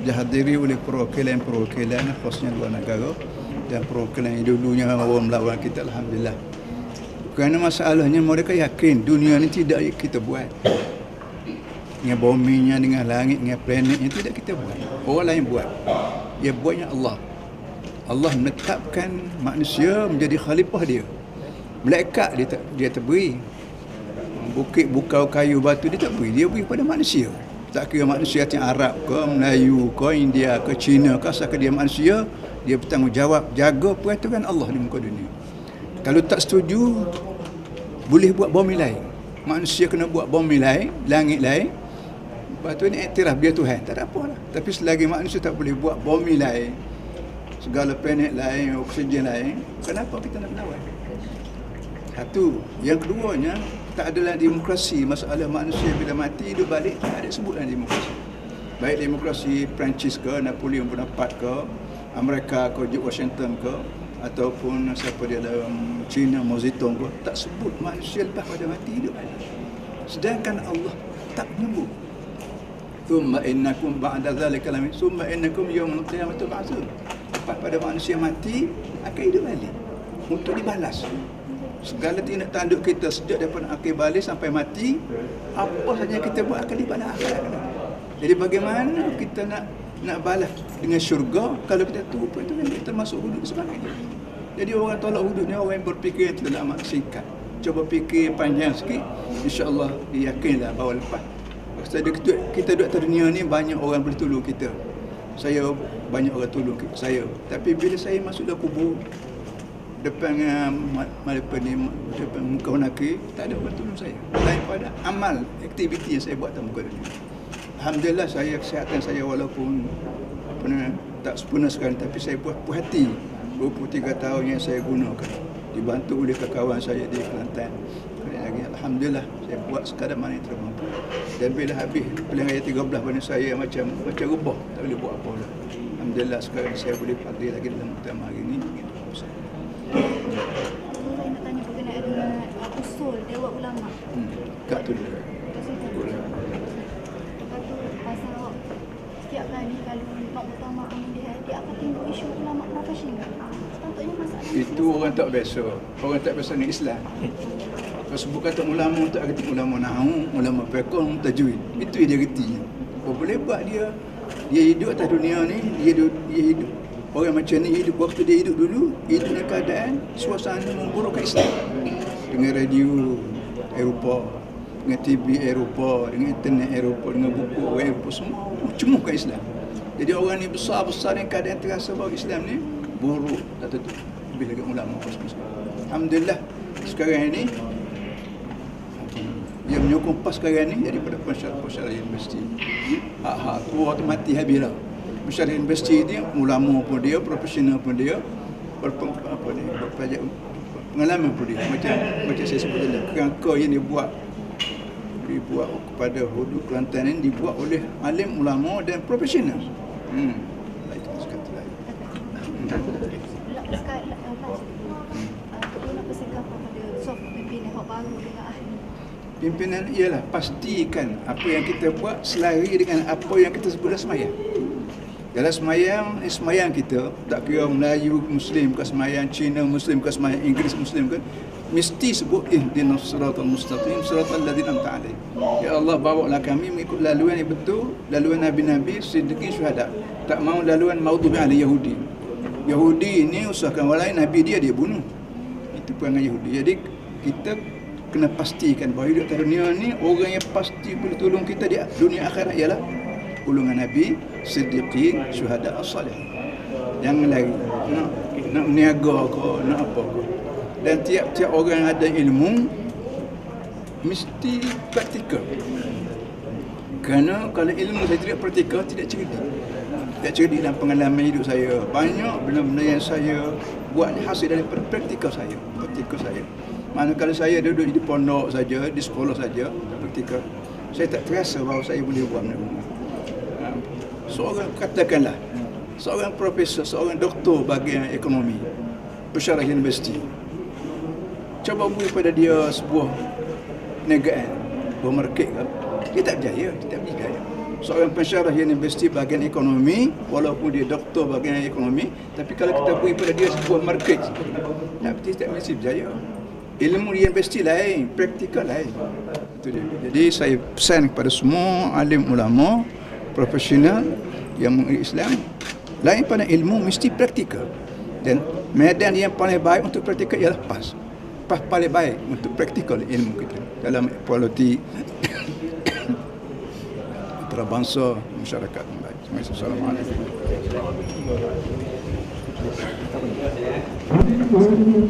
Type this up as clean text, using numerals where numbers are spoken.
dihadiri oleh perwakilan-perwakilan khasnya luar negara dan perwakilan yang dulunya orang melawan kita, alhamdulillah. Kerana masalahnya mereka yakin dunia ni tidak kita buat. Dengan buminya, dengan langit, dengan planetnya tidak kita buat. Orang lain buat. Dia buatnya Allah. Allah menetapkan manusia menjadi khalifah dia. Malaikat dia tak beri. Bukit, bukau, kayu, batu dia tak beri. Dia beri pada manusia. Tak kira manusia yang Arab ke, Melayu ke, India ke, Cina ke, asalkan dia manusia, dia bertanggungjawab jaga peraturan Allah di muka dunia. Kalau tak setuju, boleh buat bumi lain. Manusia kena buat bumi lain, langit lain. Lepas tu ni iktiraf dia Tuhan, tak ada apa lah. Tapi selagi manusia tak boleh buat bumi lain, segala planet lain, oksigen lain, kenapa kita nak melawan? Satu. Yang keduanya, tak adalah demokrasi. Masalah manusia bila mati hidup balik, tak ada sebutlah demokrasi. Baik demokrasi Perancis ke, Napoleon Bonaparte ke, Amerika ke, George Washington ke, ataupun siapa dia dalam China, Mao Zedong ke, tak sebut manusia lepas pada mati hidup balik. Sedangkan Allah tak menyebut. Thumma innakum ba'da dzalika lam thumma innakum yawmal qiyamati tub'atsun. Lepas pada manusia mati akan hidup balik untuk dibalas. Segala tindak tanduk kita sejak daripada akhir balik sampai mati, apa saja kita buat akan dibalas akhirat. Jadi bagaimana kita nak balas dengan syurga kalau kita tu pun itu kan kita masuk hudud sebagainya. Jadi orang tolak hudud ni orang yang berfikir yang tidak amat singkat. Cuba fikir panjang sikit, insya-Allah dia yakinlah bahawa lepas kita duduk atas dunia ni banyak orang boleh tolong kita. Saya banyak orang tolong saya. Tapi bila saya masuk dalam kubur depan depan muka nakir, tak ada orang tolong saya daripada amal aktiviti yang saya buat dalam muka dunia. Alhamdulillah kesihatan saya walaupun tak sempurna sekarang, tapi saya buat puas hati 23 tahun yang saya gunakan, dibantu oleh kawan saya di Kelantan. Lagi alhamdulillah saya buat sekadar mana yang termampu. Dan bila habis pilihan raya 13 pada saya macam rubah, tak boleh buat apa dah. Alhamdulillah sekarang saya boleh hadir lagi dalam muktamar hari ini. Saya nak tanya berkenaan dengan usul Dewan Ulama. Tak tu dia. Pasal setiap kali kalau nak muktamar dia akan tengok isu ulama profesional. Sepatutnya masalah itu orang tak biasa. Orang tak biasa dengan Islam. Kalau sebut kata ulama tak reti ulama nahwu, ulama fiqh, tajwid. Itu dia retinya. Apa boleh buat dia hidup atas dunia ni, dia hidup. Orang macam ni hidup waktu dia hidup dulu, hidup dalam keadaan suasana memburukkan Islam. Dengan radio Eropah, dengan TV Eropah, dengan internet Eropah, dengan buku Eropah, semua cemuhkan Islam. Jadi orang ni besar-besar dengan keadaan terasa bahawa Islam ni buruk, tak tentu. Lebih lagi ulama pas-pas. Alhamdulillah sekarang ini yang menyokong PAS sekarang ni daripada pensyarah universiti. Tua tu mati habislah. Pensyarah universiti ni ulama pun dia, profesional pun dia, pengalaman pun dia. Macam saya sebut tadi, kerangka yang dibuat kepada hudud Kelantan ini dibuat oleh alim, ulama dan profesional. Itu sekali lagi. nak persiapkan pada soft pimpinan hak baru dengan ahli. Pimpinan ialah pastikan apa yang kita buat selari dengan apa yang kita sebut dalam semayang. Dalam semayang kita, tak kira Melayu Muslim ke semayang Cina Muslim ke semayang Inggeris Muslim ke, mesti sebut ihdinas siratal mustaqim siratal ladzina an'amta alaihim. Ya Allah, bawalah kami mengikut laluan yang betul, laluan nabi-nabi, siddiqin, syuhada. Tak mau laluan maghdubi alaihim Yahudi. Yahudi ini usahakan orang lain, nabi dia bunuh. Itu perangai Yahudi. Jadi kita kena pastikan bahawa hidup atas dunia ni orang yang pasti boleh tolong kita di dunia akhirat ialah golongan nabi, siddiqin, syuhada, as-salihin. Jangan lagi nak meniaga ke, nak apa ke. Dan tiap-tiap orang yang ada ilmu mesti praktikal. Kerana kalau ilmu saya tidak praktikal, tidak cerdik. Tidak cerdik dalam pengalaman hidup saya. Banyak benda-benda yang saya buat hasil daripada praktikal saya. Manakala saya duduk di pondok saja, di sekolah saja, praktikal, saya tak terasa bahawa saya boleh buat benda-benda. Seorang profesor, seorang doktor bahagian ekonomi, pensyarah universiti, coba beri pada dia sebuah perniagaan, bermarket, dia tak berjaya, dia tak berjaya. seorang pensyarah universiti bahagian ekonomi, walaupun dia doktor bahagian ekonomi, tapi kalau kita beri pada dia sebuah market, tak mesti berjaya. Ilmu universiti lain, praktikal lain. Itu dia. Jadi saya pesan kepada semua alim ulama, profesional yang mengikuti Islam, lain pada ilmu mesti praktikal. Dan medan yang paling baik untuk praktikal ialah PAS. PAS paling baik untuk praktikal ilmu kita dalam politik bangsa masyarakat yang baik. Assalamualaikum.